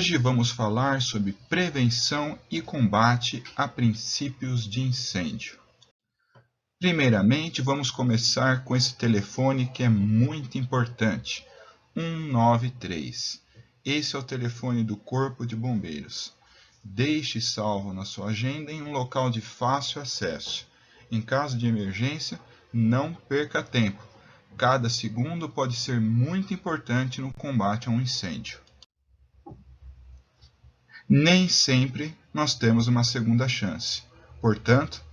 Hoje vamos falar sobre prevenção e combate a princípios de incêndio. Primeiramente, vamos começar com esse telefone que é muito importante, 193. Esse é o telefone do Corpo de Bombeiros. Deixe salvo na sua agenda em um local de fácil acesso. Em caso de emergência, não perca tempo. Cada segundo pode ser muito importante no combate a um incêndio. Nem sempre nós temos uma segunda chance. Portanto,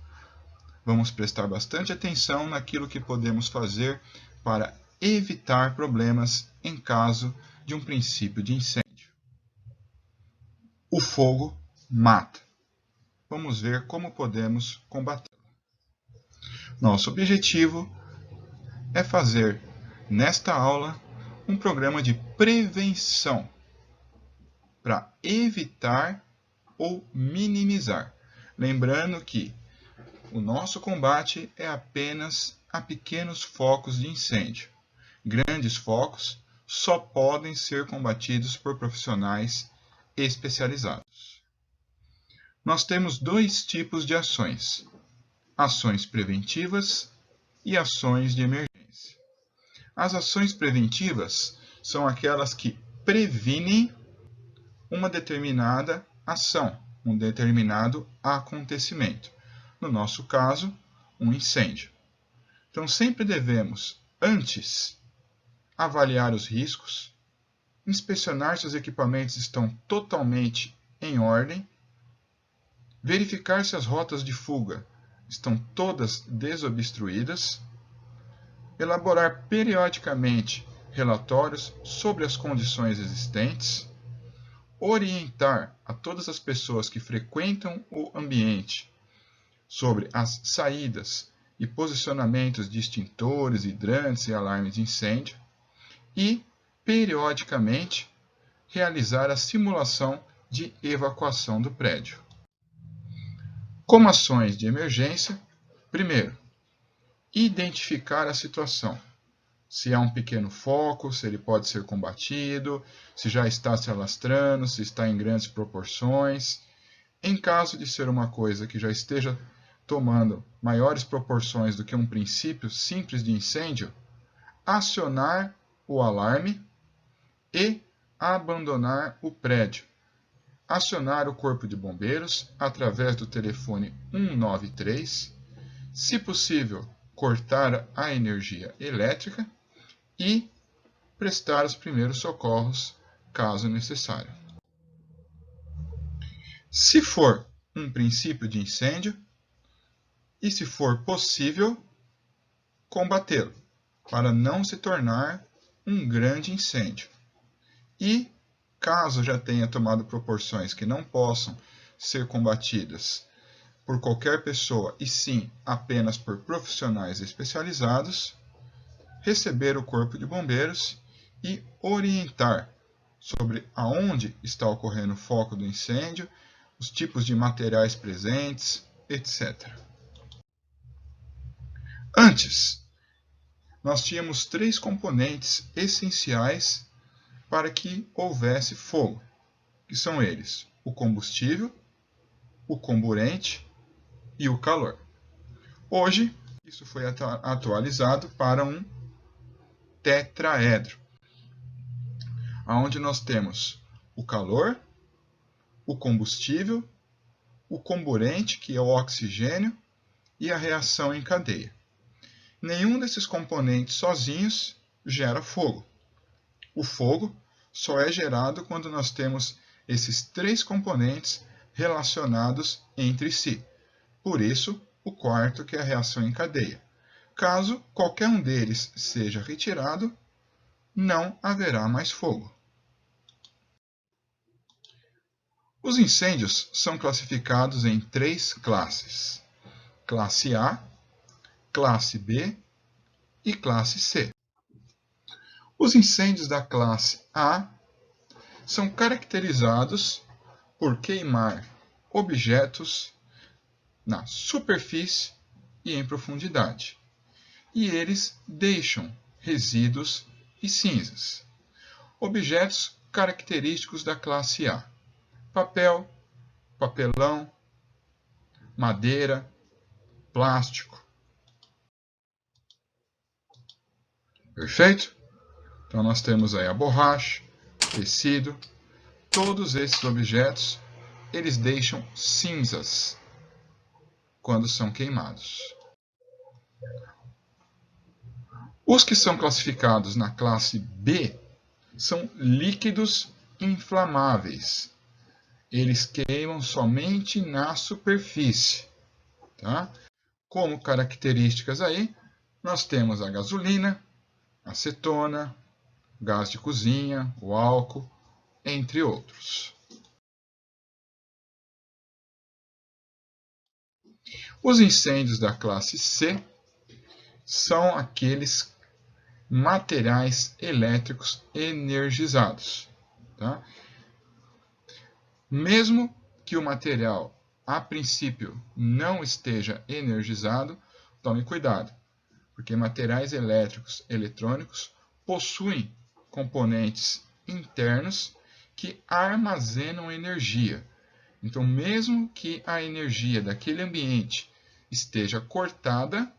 vamos prestar bastante atenção naquilo que podemos fazer para evitar problemas em caso de um princípio de incêndio. O fogo mata. Vamos ver como podemos combatê-lo. Nosso objetivo é fazer, nesta aula, um programa de prevenção para evitar ou minimizar. Lembrando que o nosso combate é apenas a pequenos focos de incêndio. Grandes focos só podem ser combatidos por profissionais especializados. Nós temos dois tipos de ações: ações preventivas e ações de emergência. As ações preventivas são aquelas que previnem uma determinada ação, um determinado acontecimento. No nosso caso, um incêndio. Então, sempre devemos, antes, avaliar os riscos, inspecionar se os equipamentos estão totalmente em ordem, verificar se as rotas de fuga estão todas desobstruídas, elaborar periodicamente relatórios sobre as condições existentes, orientar a todas as pessoas que frequentam o ambiente sobre as saídas e posicionamentos de extintores, hidrantes e alarmes de incêndio e, periodicamente, realizar a simulação de evacuação do prédio. Como ações de emergência, primeiro, identificar a situação. Se há um pequeno foco, se ele pode ser combatido, se já está se alastrando, se está em grandes proporções. Em caso de ser uma coisa que já esteja tomando maiores proporções do que um princípio simples de incêndio, acionar o alarme e abandonar o prédio. Acionar o Corpo de Bombeiros através do telefone 193, se possível, cortar a energia elétrica e prestar os primeiros socorros, caso necessário. Se for um princípio de incêndio, e se for possível, combatê-lo, para não se tornar um grande incêndio. E, caso já tenha tomado proporções que não possam ser combatidas por qualquer pessoa, e sim apenas por profissionais especializados, receber o Corpo de Bombeiros e orientar sobre aonde está ocorrendo o foco do incêndio, os tipos de materiais presentes, etc. Antes, nós tínhamos 3 componentes essenciais para que houvesse fogo, que são eles: o combustível, o comburente e o calor. Hoje, isso foi atualizado para um tetraedro, onde nós temos o calor, o combustível, o comburente, que é o oxigênio, e a reação em cadeia. Nenhum desses componentes sozinhos gera fogo. O fogo só é gerado quando nós temos esses 3 componentes relacionados entre si. Por isso, o quarto, que é a reação em cadeia. Caso qualquer um deles seja retirado, não haverá mais fogo. Os incêndios são classificados em 3 classes: classe A, classe B e classe C. Os incêndios da classe A são caracterizados por queimar objetos na superfície e em profundidade, e eles deixam resíduos e cinzas. Objetos característicos da classe A: papel, papelão, madeira, plástico. Perfeito? Então nós temos aí a borracha, tecido. Todos esses objetos, eles deixam cinzas quando são queimados. Os que são classificados na classe B são líquidos inflamáveis. Eles queimam somente na superfície. Tá? Como características aí, nós temos a gasolina, acetona, gás de cozinha, o álcool, entre outros. Os incêndios da classe C são aqueles materiais elétricos energizados. Tá? Mesmo que o material, a princípio, não esteja energizado, tome cuidado, porque materiais elétricos eletrônicos possuem componentes internos que armazenam energia. Então, mesmo que a energia daquele ambiente esteja cortada,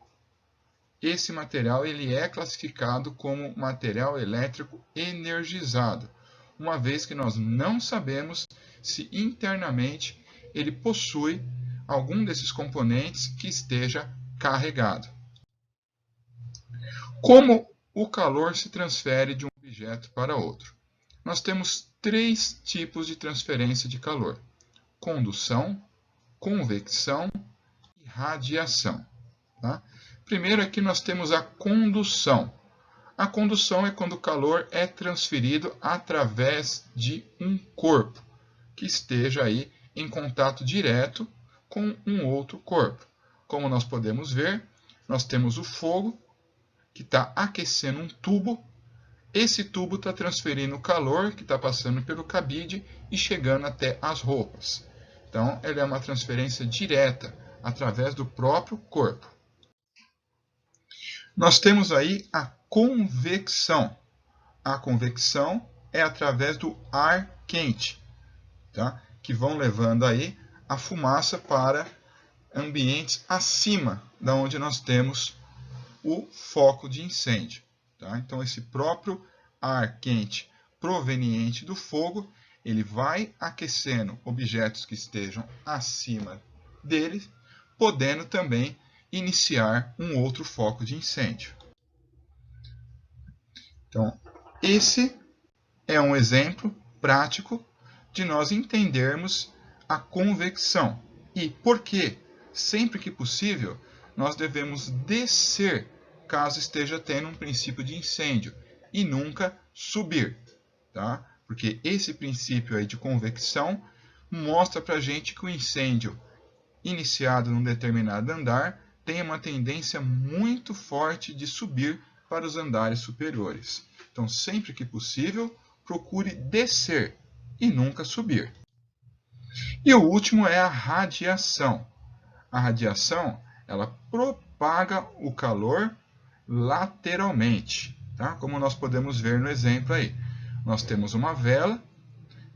esse material ele é classificado como material elétrico energizado, uma vez que nós não sabemos se internamente ele possui algum desses componentes que esteja carregado. Como o calor se transfere de um objeto para outro? Nós temos 3 tipos de transferência de calor: condução, convecção e radiação. Tá? Primeiro aqui nós temos a condução. A condução é quando o calor é transferido através de um corpo que esteja aí em contato direto com um outro corpo. Como nós podemos ver, nós temos o fogo que está aquecendo um tubo. Esse tubo está transferindo o calor que está passando pelo cabide e chegando até as roupas. Então, ele é uma transferência direta através do próprio corpo. Nós temos aí a convecção. A convecção é através do ar quente, tá? Que vão levando aí a fumaça para ambientes acima da onde nós temos o foco de incêndio. Tá? Então, esse próprio ar quente proveniente do fogo, ele vai aquecendo objetos que estejam acima dele, podendo também iniciar um outro foco de incêndio. Então, esse é um exemplo prático de nós entendermos a convecção. E por que, sempre que possível, nós devemos descer caso esteja tendo um princípio de incêndio e nunca subir. Tá? Porque esse princípio aí de convecção mostra para a gente que o incêndio iniciado num determinado andar tem uma tendência muito forte de subir para os andares superiores. Então, sempre que possível, procure descer e nunca subir. E o último é a radiação. A radiação, ela propaga o calor lateralmente, tá? Como nós podemos ver no exemplo aí. Nós temos uma vela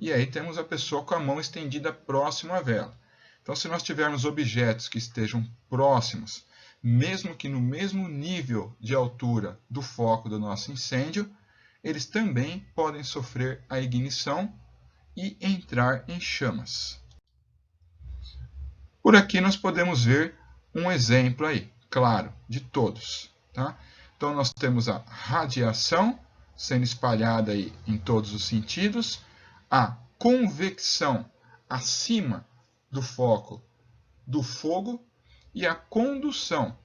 e aí temos a pessoa com a mão estendida próximo à vela. Então, se nós tivermos objetos que estejam próximos, mesmo que no mesmo nível de altura do foco do nosso incêndio, eles também podem sofrer a ignição e entrar em chamas. Por aqui nós podemos ver um exemplo aí, claro, de todos. Tá? Então, nós temos a radiação sendo espalhada aí em todos os sentidos, a convecção acima do foco do fogo e a condução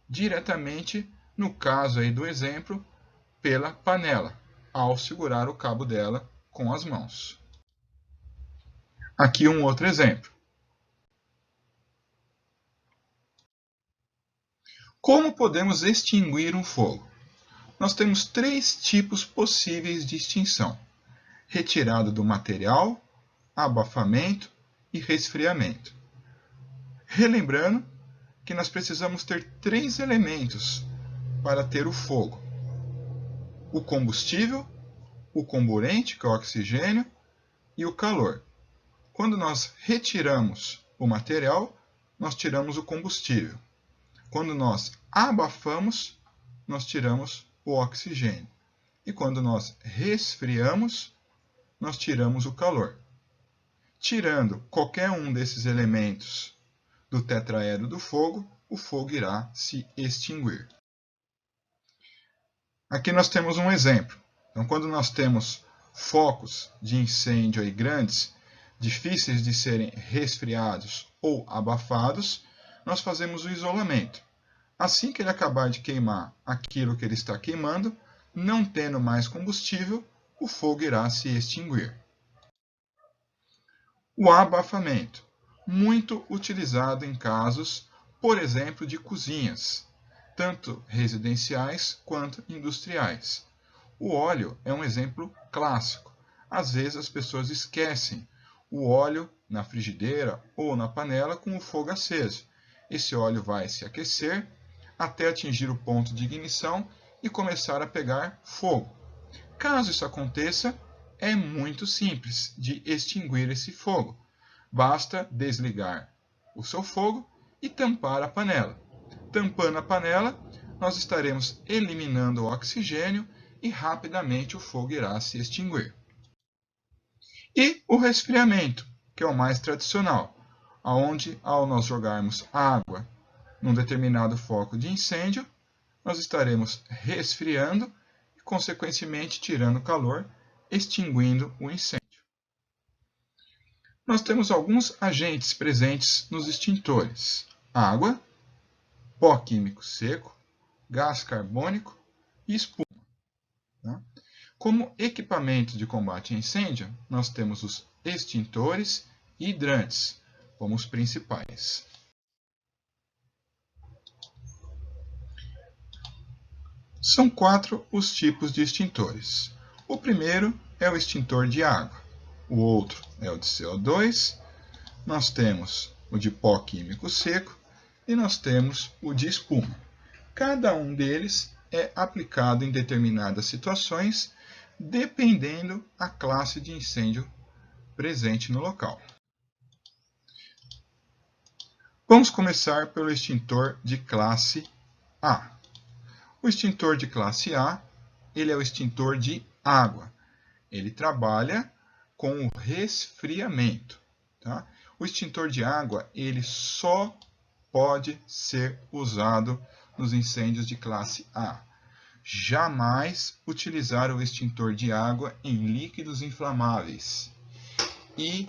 diretamente, no caso aí do exemplo, pela panela, ao segurar o cabo dela com as mãos. Aqui um outro exemplo. Como podemos extinguir um fogo? Nós temos 3 tipos possíveis de extinção: retirada do material, abafamento e resfriamento. Relembrando que nós precisamos ter 3 elementos para ter o fogo: o combustível, o comburente, que é o oxigênio, e o calor. Quando nós retiramos o material, nós tiramos o combustível. Quando nós abafamos, nós tiramos o oxigênio. E quando nós resfriamos, nós tiramos o calor. Tirando qualquer um desses elementos do tetraedro do fogo, o fogo irá se extinguir. Aqui nós temos um exemplo. Então, quando nós temos focos de incêndio aí grandes, difíceis de serem resfriados ou abafados, nós fazemos o isolamento. Assim que ele acabar de queimar aquilo que ele está queimando, não tendo mais combustível, o fogo irá se extinguir. O abafamento, muito utilizado em casos, por exemplo, de cozinhas, tanto residenciais quanto industriais. O óleo é um exemplo clássico. Às vezes as pessoas esquecem o óleo na frigideira ou na panela com o fogo aceso. Esse óleo vai se aquecer até atingir o ponto de ignição e começar a pegar fogo. Caso isso aconteça, é muito simples de extinguir esse fogo. Basta desligar o seu fogo e tampar a panela. Tampando a panela, nós estaremos eliminando o oxigênio e rapidamente o fogo irá se extinguir. E o resfriamento, que é o mais tradicional, onde ao nós jogarmos água num determinado foco de incêndio, nós estaremos resfriando e, consequentemente, tirando calor, extinguindo o incêndio. Nós temos alguns agentes presentes nos extintores: água, pó químico seco, gás carbônico e espuma. Como equipamento de combate a incêndio, nós temos os extintores e hidrantes como os principais. São 4 os tipos de extintores. O primeiro é o extintor de água, o outro é o de CO2, nós temos o de pó químico seco e nós temos o de espuma. Cada um deles é aplicado em determinadas situações, dependendo da classe de incêndio presente no local. Vamos começar pelo extintor de classe A. O extintor de classe A, ele é o extintor de água. Ele trabalha com o resfriamento. Tá? O extintor de água, ele só pode ser usado nos incêndios de classe A. Jamais utilizar o extintor de água em líquidos inflamáveis. E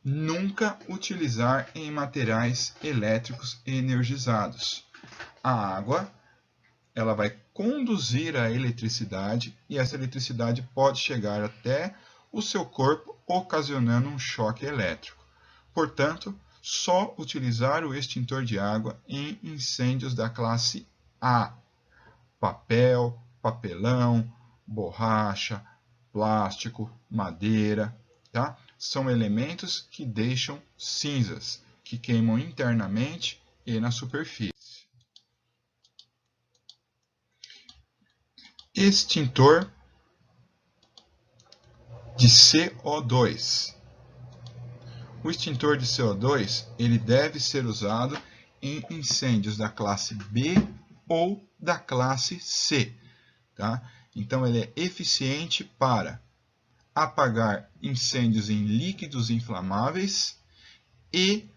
nunca utilizar em materiais elétricos energizados. A água, ela vai conduzir a eletricidade e essa eletricidade pode chegar até o seu corpo, ocasionando um choque elétrico. Portanto, só utilizar o extintor de água em incêndios da classe A. Papel, papelão, borracha, plástico, madeira, tá? São elementos que deixam cinzas, que queimam internamente e na superfície. Extintor de CO2. O extintor de CO2 ele deve ser usado em incêndios da classe B ou da classe C. Tá? Então, ele é eficiente para apagar incêndios em líquidos inflamáveis e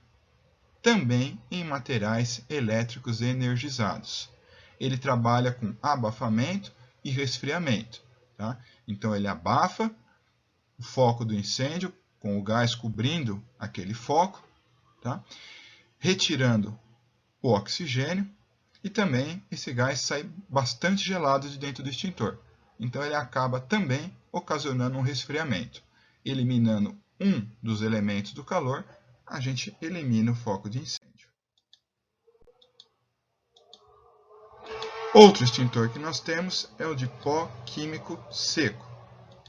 também em materiais elétricos energizados. Ele trabalha com abafamento e resfriamento. Tá? Então, ele abafa o foco do incêndio, com o gás cobrindo aquele foco, tá? Retirando o oxigênio, e também esse gás sai bastante gelado de dentro do extintor. Então, ele acaba também ocasionando um resfriamento. Eliminando um dos elementos do calor, a gente elimina o foco de incêndio. Outro extintor que nós temos é o de pó químico seco.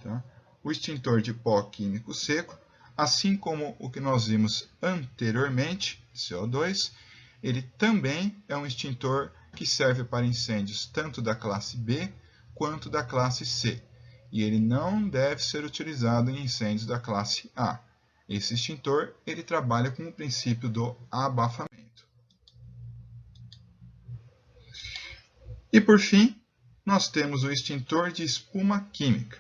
Tá? O extintor de pó químico seco, assim como o que nós vimos anteriormente, CO2, ele também é um extintor que serve para incêndios tanto da classe B quanto da classe C. e ele não deve ser utilizado em incêndios da classe A. Esse extintor ele trabalha com o princípio do abafamento. E por fim, nós temos o extintor de espuma química.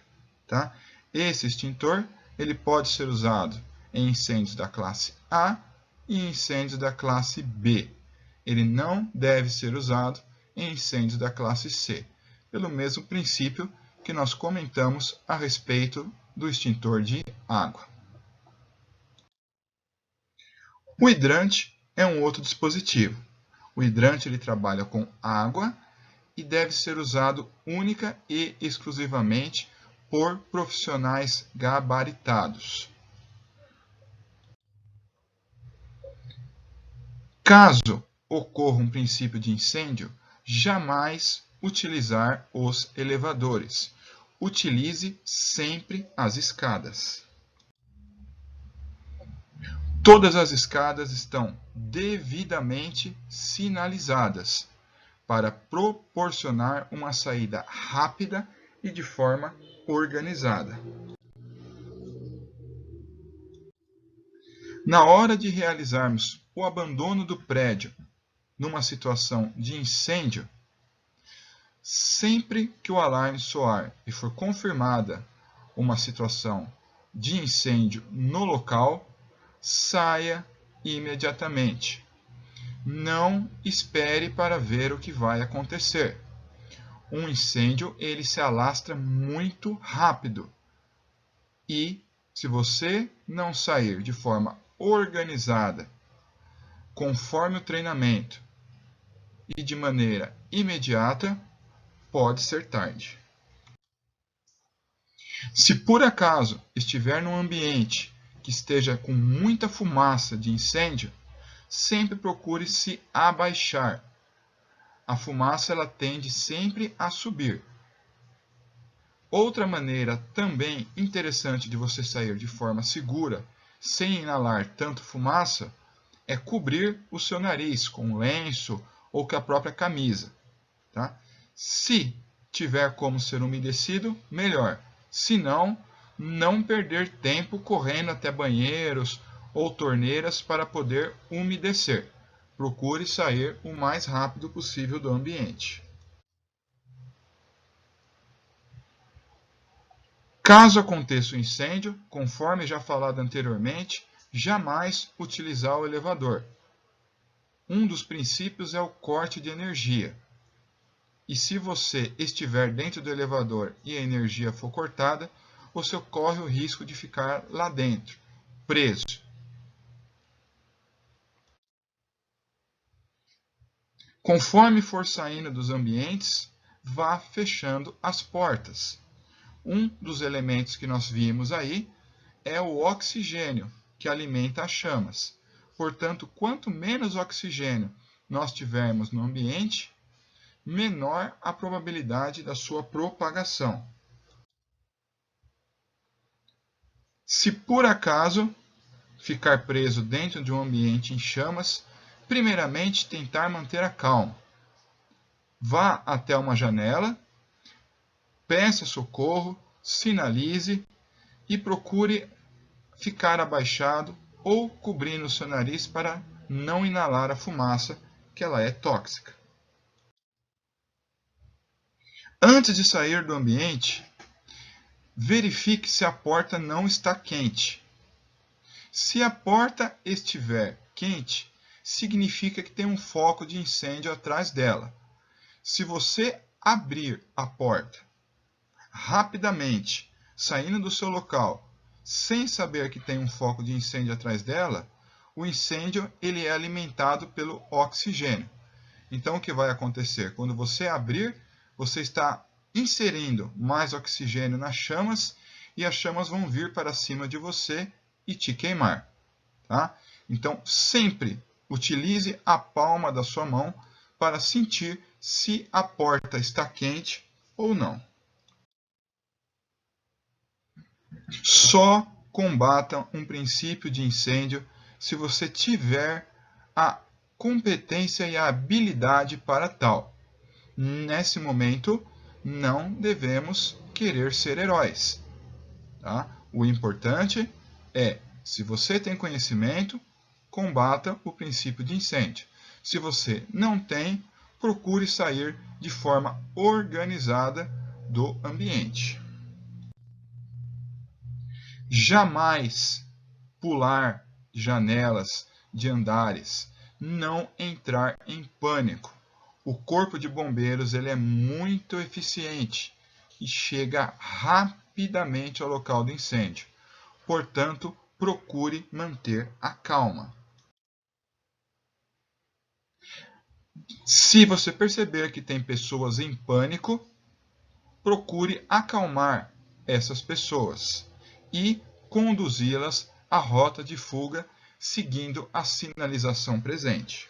Tá? Esse extintor ele pode ser usado em incêndios da classe A e incêndios da classe B. Ele não deve ser usado em incêndios da classe C, pelo mesmo princípio que nós comentamos a respeito do extintor de água. O hidrante é um outro dispositivo. O hidrante ele trabalha com água e deve ser usado única e exclusivamente por profissionais gabaritados. Caso ocorra um princípio de incêndio, jamais utilizar os elevadores. Utilize sempre as escadas. Todas as escadas estão devidamente sinalizadas para proporcionar uma saída rápida e de forma organizada. Na hora de realizarmos o abandono do prédio numa situação de incêndio, sempre que o alarme soar e for confirmada uma situação de incêndio no local, saia imediatamente. Não espere para ver o que vai acontecer. Um incêndio ele se alastra muito rápido e, se você não sair de forma organizada, conforme o treinamento e de maneira imediata, pode ser tarde. Se por acaso estiver num ambiente que esteja com muita fumaça de incêndio, sempre procure se abaixar. A fumaça ela tende sempre a subir. Outra maneira também interessante de você sair de forma segura, sem inalar tanto fumaça, é cobrir o seu nariz com um lenço ou com a própria camisa. Tá? Se tiver como ser umedecido, melhor. Se não, não perder tempo correndo até banheiros ou torneiras para poder umedecer. Procure sair o mais rápido possível do ambiente. Caso aconteça o incêndio, conforme já falado anteriormente, jamais utilizar o elevador. Um dos princípios é o corte de energia. E se você estiver dentro do elevador e a energia for cortada, você corre o risco de ficar lá dentro, preso. Conforme for saindo dos ambientes, vá fechando as portas. Um dos elementos que nós vimos aí é o oxigênio, que alimenta as chamas. Portanto, quanto menos oxigênio nós tivermos no ambiente, menor a probabilidade da sua propagação. Se por acaso ficar preso dentro de um ambiente em chamas, primeiramente tentar manter a calma. Vá até uma janela, peça socorro, sinalize e procure ficar abaixado ou cobrindo o seu nariz para não inalar a fumaça, que ela é tóxica. Antes de sair do ambiente, verifique se a porta não está quente. Se a porta estiver quente, significa que tem um foco de incêndio atrás dela. Se você abrir a porta rapidamente, saindo do seu local, sem saber que tem um foco de incêndio atrás dela, o incêndio ele é alimentado pelo oxigênio. Então o que vai acontecer? Quando você abrir, você está inserindo mais oxigênio nas chamas e as chamas vão vir para cima de você e te queimar. Tá? Então sempre utilize a palma da sua mão para sentir se a porta está quente ou não. Só combata um princípio de incêndio se você tiver a competência e a habilidade para tal. Nesse momento, não devemos querer ser heróis. Tá? O importante é, se você tem conhecimento, combata o princípio de incêndio. Se você não tem, procure sair de forma organizada do ambiente. Jamais pular janelas de andares, não entrar em pânico. O corpo de bombeiros ele é muito eficiente e chega rapidamente ao local do incêndio. Portanto, procure manter a calma. Se você perceber que tem pessoas em pânico, procure acalmar essas pessoas e conduzi-las à rota de fuga, seguindo a sinalização presente.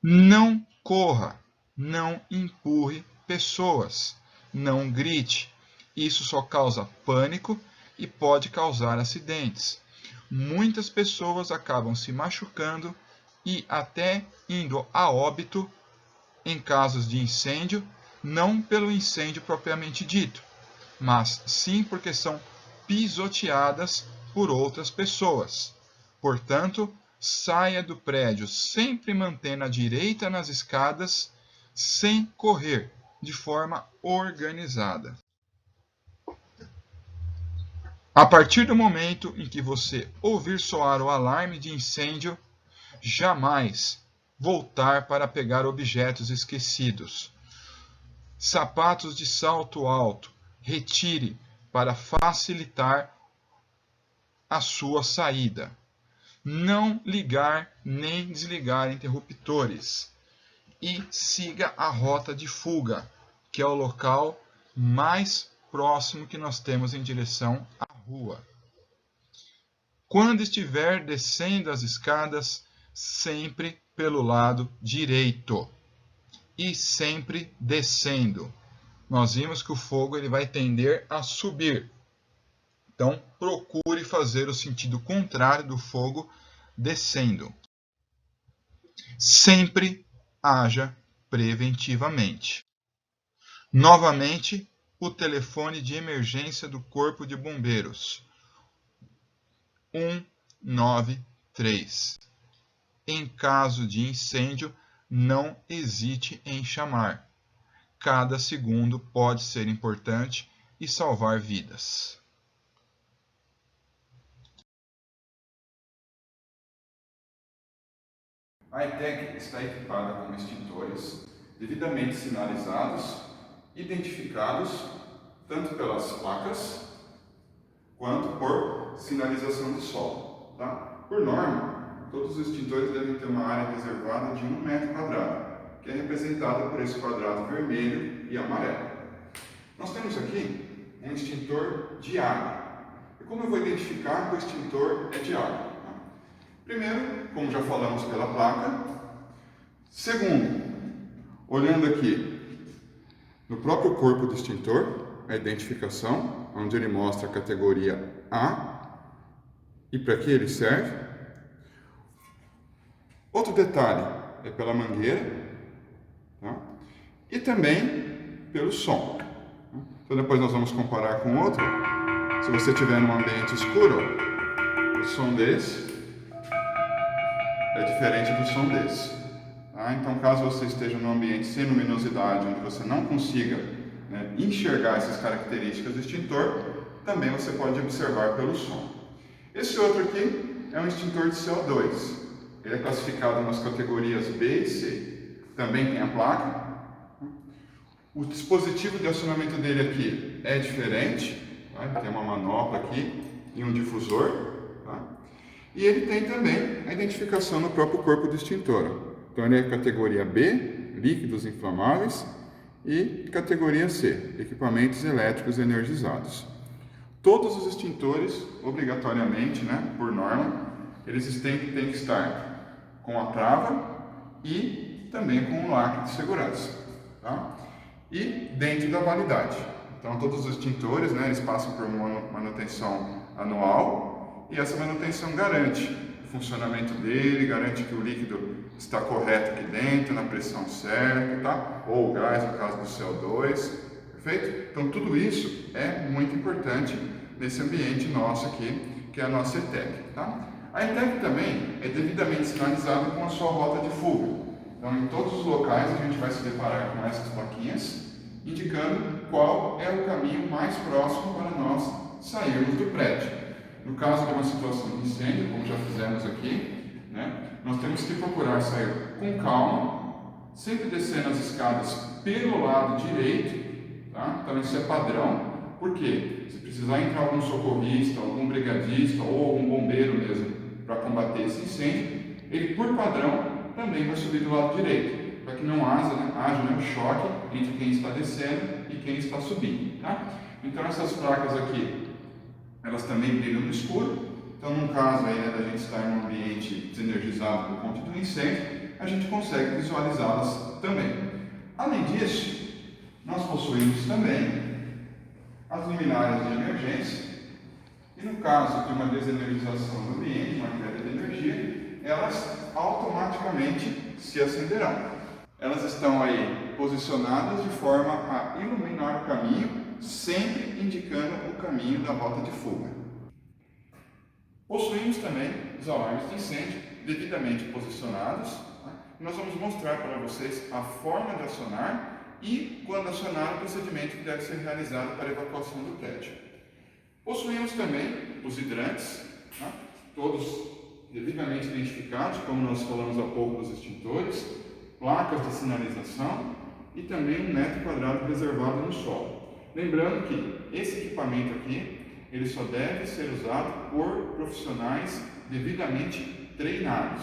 Não corra, não empurre pessoas, não grite. Isso só causa pânico e pode causar acidentes. Muitas pessoas acabam se machucando e até indo a óbito em casos de incêndio, não pelo incêndio propriamente dito, mas sim porque são pisoteadas por outras pessoas. Portanto, saia do prédio sempre mantendo a direita nas escadas, sem correr, de forma organizada. A partir do momento em que você ouvir soar o alarme de incêndio, jamais voltar para pegar objetos esquecidos. Sapatos de salto alto, retire para facilitar a sua saída. Não ligar nem desligar interruptores. E siga a rota de fuga, que é o local mais próximo que nós temos em direção à rua. Quando estiver descendo as escadas, sempre pelo lado direito e sempre descendo. Nós vimos que o fogo ele vai tender a subir. Então, procure fazer o sentido contrário do fogo descendo. Sempre haja preventivamente. Novamente, o telefone de emergência do Corpo de Bombeiros. 193. Em caso de incêndio, não hesite em chamar. Cada segundo pode ser importante e salvar vidas. A ETEC está equipada com extintores devidamente sinalizados, identificados tanto pelas placas quanto por sinalização de solo. Tá? Por norma, todos os extintores devem ter uma área reservada de 1 metro quadrado, que é representada por esse quadrado vermelho e amarelo. Nós temos aqui um extintor de água. E como eu vou identificar que o extintor é de água? Primeiro, como já falamos pela placa. Segundo, olhando aqui no próprio corpo do extintor, a identificação, onde ele mostra a categoria A e para que ele serve. Outro detalhe é pela mangueira, tá? E também pelo som. Então depois nós vamos comparar com outro. Se você estiver num ambiente escuro, o som desse é diferente do som desse. Tá? Então caso você esteja num ambiente sem luminosidade, onde você não consiga enxergar essas características do extintor, também você pode observar pelo som. Esse outro aqui é um extintor de CO2. Ele é classificado nas categorias B e C. Também tem a placa. O dispositivo de acionamento dele aqui é diferente. Tá? Ele tem uma manopla aqui e um difusor. Tá? E ele tem também a identificação no próprio corpo do extintor. Então ele é categoria B, líquidos inflamáveis, e categoria C, equipamentos elétricos energizados. Todos os extintores, obrigatoriamente, por norma, eles têm que estar com a trava e também com o lacre de segurança. Tá? E dentro da validade. Então todos os extintores, eles passam por uma manutenção anual e essa manutenção garante funcionamento dele, garante que o líquido está correto aqui dentro, na pressão certa, tá? Ou o gás, no caso do CO2, perfeito? Então tudo isso é muito importante nesse ambiente nosso aqui, que é a nossa ETEC, tá? A ETEC também é devidamente sinalizada com a sua rota de fuga. Então em todos os locais a gente vai se deparar com essas plaquinhas, indicando qual é o caminho mais próximo para nós sairmos do prédio. No caso de uma situação de incêndio, como já fizemos aqui, né, nós temos que procurar sair com calma, sempre descendo as escadas pelo lado direito, tá? Então isso é padrão, porque se precisar entrar algum socorrista, algum brigadista ou algum bombeiro mesmo para combater esse incêndio, ele por padrão também vai subir do lado direito, para que não haja um choque entre quem está descendo e quem está subindo, tá? Então essas placas aqui, elas também brilham no escuro, então no caso aí, né, da gente estar em um ambiente desenergizado por conta do incêndio, a gente consegue visualizá-las também. Além disso, nós possuímos também as luminárias de emergência, e no caso de uma desenergização do ambiente, uma queda de energia, elas automaticamente se acenderão. Elas estão aí posicionadas de forma a iluminar o caminho, sempre indicando o caminho da rota de fuga. Possuímos também os alarmes de incêndio devidamente posicionados. Tá? Nós vamos mostrar para vocês a forma de acionar e, quando acionar, o procedimento que deve ser realizado para a evacuação do prédio. Possuímos também os hidrantes, tá? Todos devidamente identificados, como nós falamos há pouco dos extintores, placas de sinalização e também 1 metro quadrado reservado no solo. Lembrando que esse equipamento aqui, ele só deve ser usado por profissionais devidamente treinados.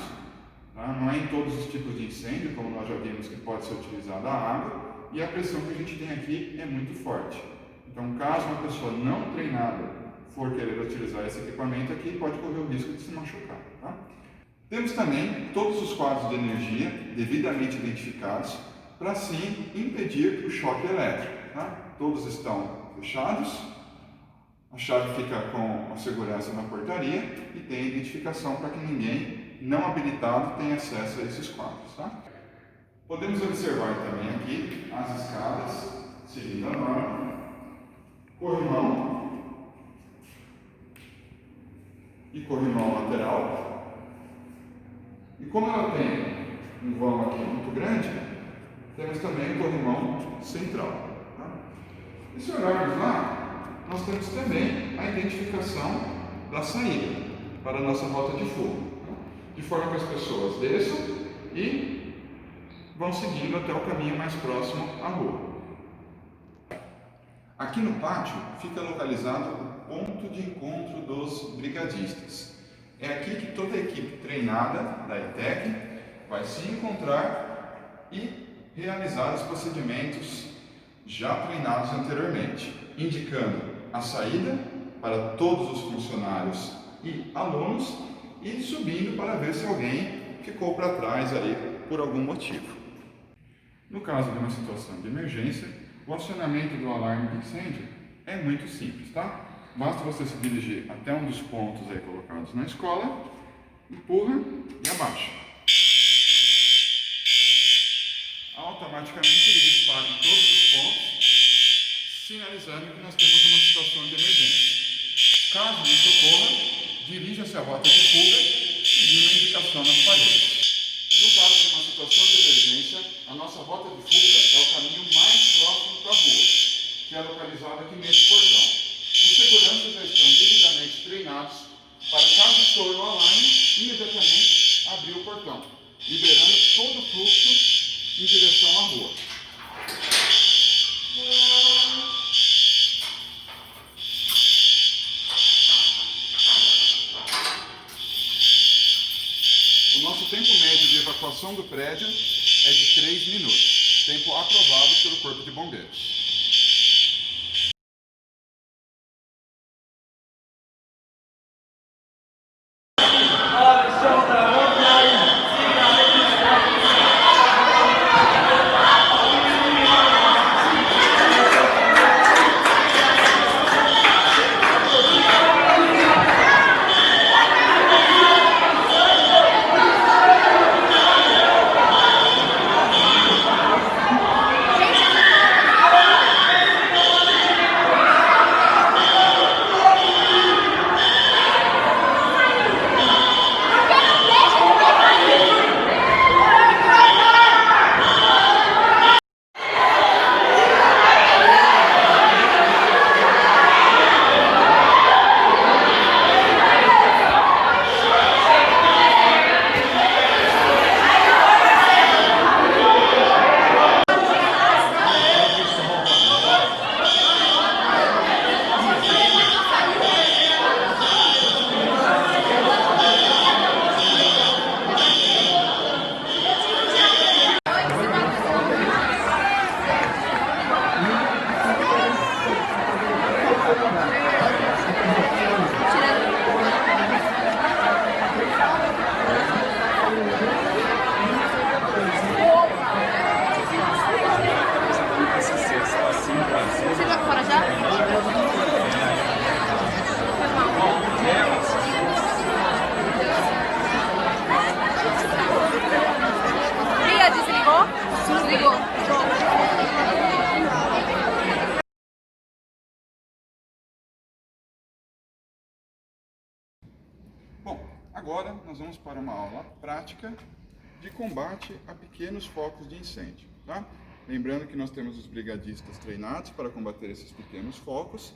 Tá? Não é em todos os tipos de incêndio, como nós já vimos, que pode ser utilizada a água, e a pressão que a gente tem aqui é muito forte. Então, caso uma pessoa não treinada for querer utilizar esse equipamento aqui, pode correr o risco de se machucar. Tá? Temos também todos os quadros de energia devidamente identificados, para assim impedir o choque elétrico. Tá? Todos estão fechados, a chave fica com a segurança na portaria e tem a identificação para que ninguém não habilitado tenha acesso a esses quadros. Tá? Podemos observar também aqui as escadas, seguindo a norma, corrimão e corrimão lateral. E como ela tem um vão aqui muito grande, temos também o corrimão central. Tá? E se olharmos lá, nós temos também a identificação da saída para a nossa rota de fuga, tá? De forma que as pessoas desçam e vão seguindo até o caminho mais próximo à rua. Aqui no pátio fica localizado o ponto de encontro dos brigadistas. É aqui que toda a equipe treinada da ETEC vai se encontrar e realizar os procedimentos já treinados anteriormente, indicando a saída para todos os funcionários e alunos e subindo para ver se alguém ficou para trás ali por algum motivo. No caso de uma situação de emergência, o acionamento do alarme de incêndio é muito simples, tá? Basta você se dirigir até um dos pontos aí colocados na escola, empurra e abaixa. Automaticamente ele dispara em todos os pontos, sinalizando que nós temos uma situação de emergência. Caso isso ocorra, dirija-se à rota de fuga, seguindo a indicação nas paredes. No caso de uma situação de emergência, a nossa rota de fuga é o caminho mais próximo para a rua, que é localizado aqui nesse portão. Os seguranças já estão devidamente treinados para, caso estoure o alarme, imediatamente abrir o portão, liberando todo o fluxo em direção à rua. O nosso tempo médio de evacuação do prédio é de 3 minutos, tempo aprovado pelo Corpo de Bombeiros. Agora nós vamos para uma aula prática de combate a pequenos focos de incêndio, tá? Lembrando que nós temos os brigadistas treinados para combater esses pequenos focos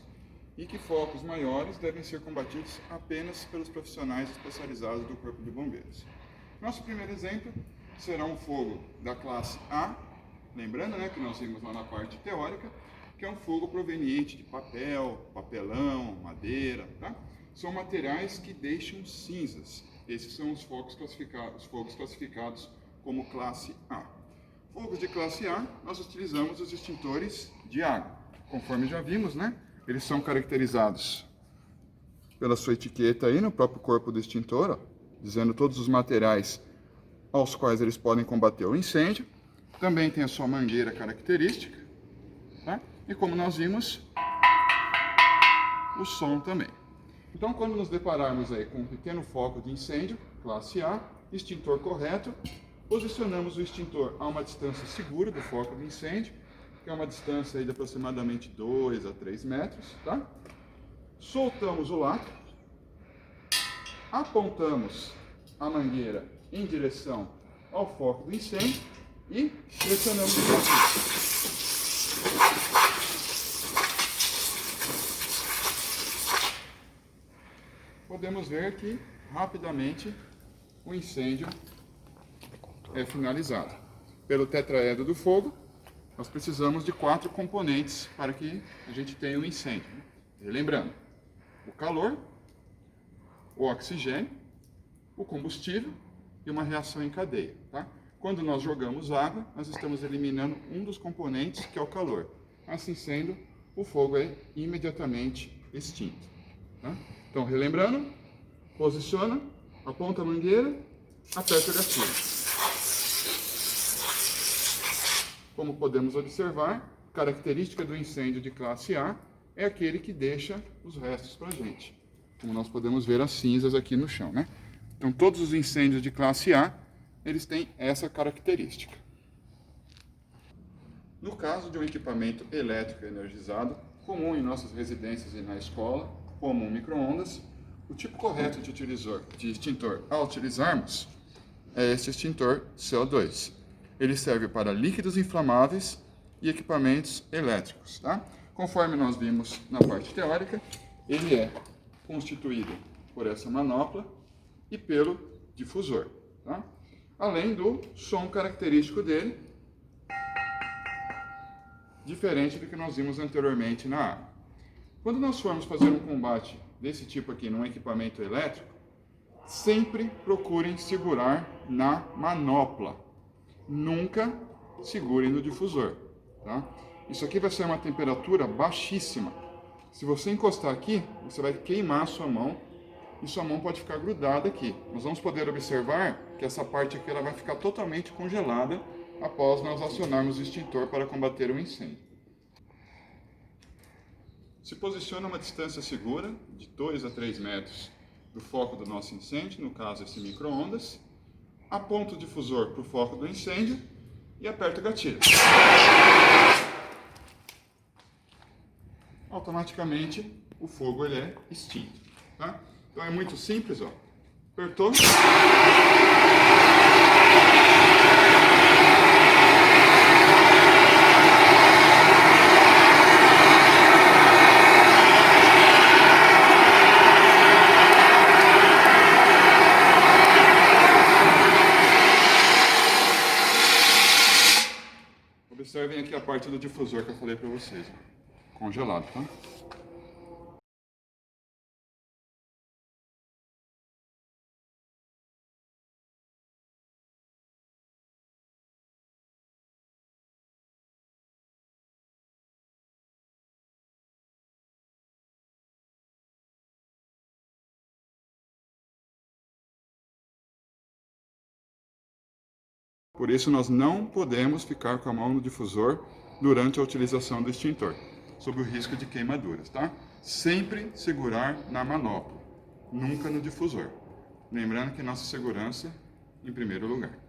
e que focos maiores devem ser combatidos apenas pelos profissionais especializados do Corpo de Bombeiros. Nosso primeiro exemplo será um fogo da classe A, lembrando, né, que nós vimos lá na parte teórica, que é um fogo proveniente de papel, papelão, madeira, tá? São materiais que deixam cinzas. Esses são os fogos classificados como classe A. Fogos de classe A, nós utilizamos os extintores de água. Conforme já vimos, né? Eles são caracterizados pela sua etiqueta aí no próprio corpo do extintor, ó, dizendo todos os materiais aos quais eles podem combater o incêndio. Também tem a sua mangueira característica, tá? E como nós vimos, o som também. Então, quando nos depararmos aí com um pequeno foco de incêndio, classe A, extintor correto, posicionamos o extintor a uma distância segura do foco de incêndio, que é uma distância aí de aproximadamente 2 a 3 metros, tá? Soltamos o lacre, apontamos a mangueira em direção ao foco do incêndio e pressionamos o gatilho. Podemos ver que rapidamente o incêndio é finalizado. Pelo tetraedro do fogo, nós precisamos de 4 componentes para que a gente tenha um incêndio. Lembrando, o calor, o oxigênio, o combustível e uma reação em cadeia. Tá? Quando nós jogamos água, nós estamos eliminando um dos componentes, que é o calor. Assim sendo, o fogo é imediatamente extinto. Tá? Então, relembrando, posiciona, aponta a mangueira, aperta o gatilho. Como podemos observar, característica do incêndio de classe A é aquele que deixa os restos para a gente. Como nós podemos ver as cinzas aqui no chão, né? Então, todos os incêndios de classe A, eles têm essa característica. No caso de um equipamento elétrico energizado, comum em nossas residências e na escola, como um micro-ondas, o tipo correto de extintor a utilizarmos é esse extintor CO2. Ele serve para líquidos inflamáveis e equipamentos elétricos. Tá? Conforme nós vimos na parte teórica, ele é constituído por essa manopla e pelo difusor. Tá? Além do som característico dele, diferente do que nós vimos anteriormente na água. Quando nós formos fazer um combate desse tipo aqui num equipamento elétrico, sempre procurem segurar na manopla. Nunca segurem no difusor. Tá? Isso aqui vai ser uma temperatura baixíssima. Se você encostar aqui, você vai queimar a sua mão e sua mão pode ficar grudada aqui. Nós vamos poder observar que essa parte aqui ela vai ficar totalmente congelada após nós acionarmos o extintor para combater o incêndio. Se posiciona a uma distância segura, de 2 a 3 metros do foco do nosso incêndio, no caso esse micro-ondas, aponta o difusor para o foco do incêndio e aperta o gatilho. Automaticamente o fogo ele é extinto. Tá? Então é muito simples, ó. Apertou. Observem aqui a parte do difusor que eu falei para vocês. Congelado, tá? Por isso, nós não podemos ficar com a mão no difusor durante a utilização do extintor, sob o risco de queimaduras, tá? Sempre segurar na manopla, nunca no difusor. Lembrando que nossa segurança em primeiro lugar.